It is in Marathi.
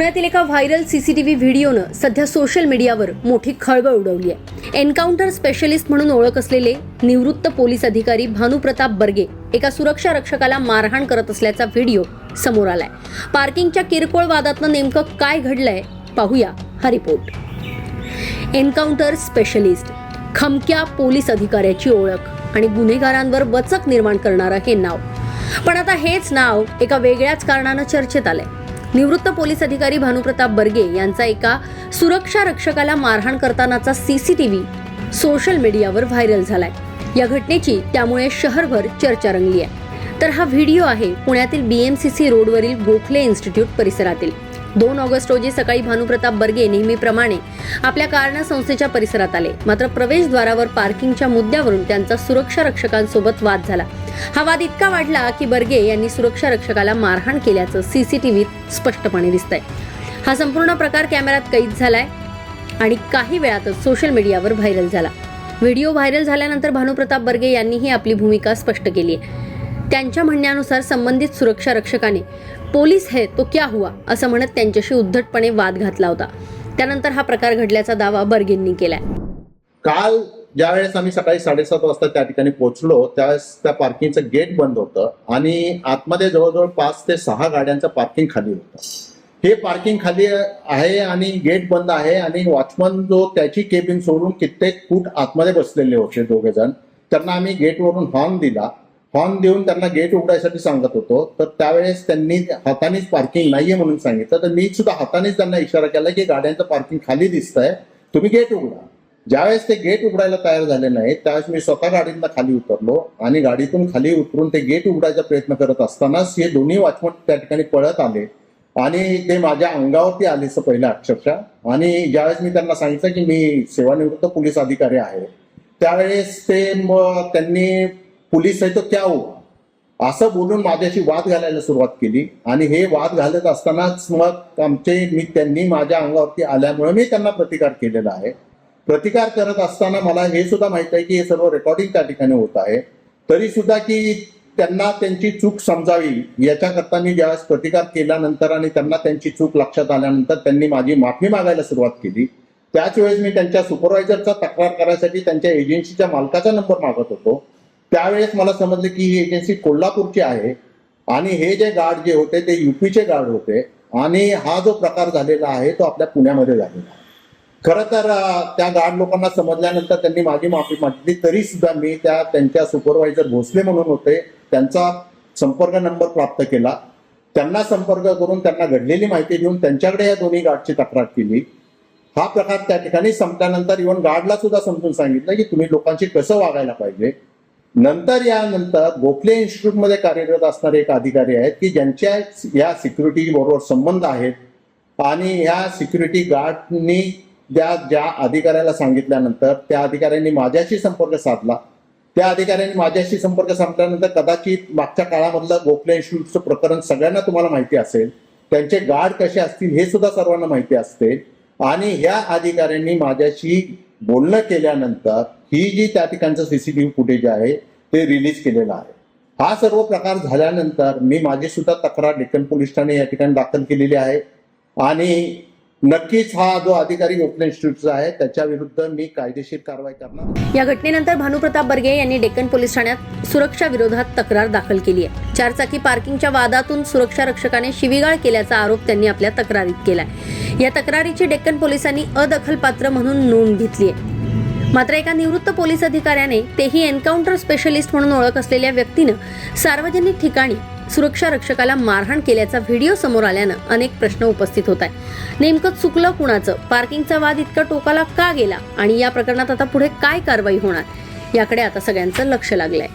पुण्यातील एका व्हायरल सीसीटीव्ही व्हिडिओनं सध्या सोशल मीडियावर मोठी खळबळ उडवली आहे। एन्काउंटर स्पेशलिस्ट म्हणून ओळख असलेले निवृत्त पोलीस अधिकारी भानुप्रताप बर्गे एका सुरक्षा रक्षकाला मारहाण करत असल्याचा व्हिडिओ समोर आलाय। पार्किंगच्या किरकोळ वादातनं नेमकं काय घडलंय पाहूया हा रिपोर्ट। एन्काउंटर स्पेशलिस्ट, खमक्या पोलीस अधिकाऱ्याची ओळख आणि गुन्हेगारांवर वचक निर्माण करणारं हे नाव। पण आता हेच नाव एका वेगळ्याच कारणानं चर्चेत आलंय। निवृत्त पोलीस अधिकारी भानुप्रताप बर्गे यांचा एका सुरक्षा रक्षकाला मारहाण करतानाचा सीसीटीव्ही सोशल मीडियावर व्हायरल झालाय। या घटनेची त्यामुळे शहरभर चर्चा रंगली आहे। तर हा व्हिडिओ आहे पुण्यातील BMCC रोडवरील गोखले इन्स्टिट्यूट परिसरातील। 2 ऑगस्ट रोजी सकाळी भानुप्रताप बर्गे नेहमीप्रमाणे आपल्या कारनं संस्थेच्या परिसरात आले। मात्र प्रवेशद्वारावर पार्किंगच्या मुद्द्यावरून त्यांचा सुरक्षा रक्षकांसोबत वाद झाला। हा वाद इतका वाढला की बर्गे यांनी सुरक्षा रक्षकाला मारहाण केल्याचं सीसीटीव्हीत स्पष्टपणे दिसतंय। हा संपूर्ण प्रकार कॅमेऱ्यात कैद झालाय आणि काही वेळातच सोशल मीडियावर व्हायरल झाला। व्हिडिओ व्हायरल झाल्यानंतर भानुप्रताप बर्गे यांनीही आपली भूमिका स्पष्ट केली आहे। त्यांच्या म्हणण्यानुसार संबंधित सुरक्षा रक्षकाने पोलीस है तो क्या हुआ असं म्हणत त्यांच्याशी उद्धटपणे वाद घातला होता। त्यानंतर हा प्रकार घडल्याचा दावा बर्गेंनी केलाय। काल ज्यावेळेस आम्ही सकाळी 7:30 वाजता त्या ठिकाणी पोहोचलो त्यावेळेस त्या पार्किंगचं गेट बंद होतं आणि आतमध्ये जवळजवळ 5 ते 6 गाड्यांचं पार्किंग खाली होतं। हे पार्किंग खाली आहे आणि गेट बंद आहे आणि वॉचमन जो त्याची केबिन सोडून कित्येक फूट आतमध्ये बसलेले होते दोघे जण। त्यांना आम्ही गेटवरून हॉर्न दिला। हॉर्न देऊन त्यांना गेट उघडायसाठी सांगत होतो, तर त्यावेळेस त्यांनी हातानेच पार्किंग नाहीये म्हणून सांगितलं। तर मी सुद्धा हातानेच त्यांना इशारा केला की गाड्यांचं पार्किंग खाली दिसतंय, तुम्ही गेट उघडा। ज्यावेळेस ते गेट उघडायला तयार झाले नाही त्यावेळेस मी स्वतः गाडीतनं खाली उतरलो आणि गाडीतून खाली उतरून ते गेट उघडायचा प्रयत्न करत असतानाच हे दोन्ही वॉचमन त्या ठिकाणी पळत आले आणि ते माझ्या अंगावरती आले पहिल्या अक्षरशः। आणि ज्यावेळेस मी त्यांना सांगितलं की मी सेवानिवृत्त पोलीस अधिकारी आहे त्यावेळेस त्यांनी पोलीस आहे तो क्या हुआ असं बोलून माझ्याशी वाद घालायला सुरुवात केली। आणि हे वाद घालत असतानाच मग त्यांनी माझ्या अंगावरती आल्यामुळे मी त्यांना प्रतिकार केलेला आहे। प्रतिकार करत असताना मला हे सुद्धा माहित आहे की हे सर्व रेकॉर्डिंग त्या ठिकाणी होत आहे, तरी सुद्धा की त्यांना त्यांची चूक समजावी याच्याकरता मी ज्यावेळेस प्रतिकार केल्यानंतर आणि त्यांना त्यांची चूक लक्षात आल्यानंतर त्यांनी माझी माफी मागायला सुरुवात केली। त्याच वेळेस मी त्यांच्या सुपरवायझरचा तक्रार करायसाठी त्यांच्या एजन्सीच्या मालकाचा नंबर मागत होतो। त्यावेळेस मला समजलं की ही एजन्सी कोल्हापूरची आहे आणि हे जे गार्ड जे होते ते UPचे गार्ड होते आणि हा जो प्रकार झालेला आहे तो आपल्या पुण्यामध्ये झालेला आहे। खरं तर त्या गार्ड लोकांना समजल्यानंतर त्यांनी माझी माफी मागितली, तरी सुद्धा मी त्यांच्या सुपरवायझर भोसले म्हणून होते त्यांचा संपर्क नंबर प्राप्त केला। त्यांना संपर्क करून त्यांना घडलेली माहिती देऊन त्यांच्याकडे या दोन्ही गार्डची तक्रार केली। हा प्रकार त्या ठिकाणी संपल्यानंतर इव्हन गार्डला सुद्धा समजून सांगितलं की तुम्ही लोकांशी कसं वागायला पाहिजे। यानंतर गोखले इन्स्टिट्यूटमध्ये कार्यरत असणारे एक अधिकारी आहेत की ज्यांच्या या सिक्युरिटी बरोबर संबंध आहेत आणि ह्या सिक्युरिटी गार्डनी ज्या अधिकाऱ्याला सांगितल्यानंतर त्या अधिकाऱ्यांनी माझ्याशी संपर्क साधला। त्या अधिकाऱ्यांनी माझ्याशी संपर्क साधल्यानंतर कदाचित मागच्या काळामधलं गोखले इन्स्टिट्यूटचं प्रकरण सगळ्यांना तुम्हाला माहिती असेल, त्यांचे गार्ड कसे असतील हे सुद्धा सर्वांना माहिती असते। आणि ह्या अधिकाऱ्यांनी माझ्याशी बोलणं केल्यानंतर ही जी त्या ठिकाणचं सीसीटीव्ही फुटेज आहे ते रिलीज केलेलं आहे। हा सर्व प्रकार झाल्यानंतर मी माझी सुद्धा तक्रार डेक्कन पोलीस ठाणे या ठिकाणी दाखल केलेली आहे आणि नक्कीच हा जो अधिकारी गोखले इन्स्टिट्यूटचा आहे त्याच्या विरुद्ध मी कायदेशीर कारवाई करणार। या घटनेनंतर भानुप्रताप बर्गे यांनी डेक्कन पोलीस ठाण्यात सुरक्षा विरोधात तक्रार दाखल केली आहे। 4 चाकी पार्किंगच्या वादातून सुरक्षा रक्षकाने शिवीगाळ केल्याचा आरोप त्यांनी आपल्या तक्रारीत केलाय। या तक्रारीची डेक्कन पोलिसांनी अदखलपात्र म्हणून नोंद घेतली आहे। मात्र एका निवृत्त पोलीस अधिकाऱ्याने, तेही एन्काउंटर स्पेशलिस्ट म्हणून ओळख असलेल्या व्यक्तीनं सार्वजनिक ठिकाणी सुरक्षा रक्षकाला मारहाण केल्याचा व्हिडिओ समोर आल्यानं अनेक प्रश्न उपस्थित होत आहेत। नेमकं चुकलं कुणाचं? पार्किंगचा वाद इतका टोकाला का गेला आणि या प्रकरणात आता पुढे काय कारवाई होणार याकडे आता सगळ्यांचं लक्ष लागलंय।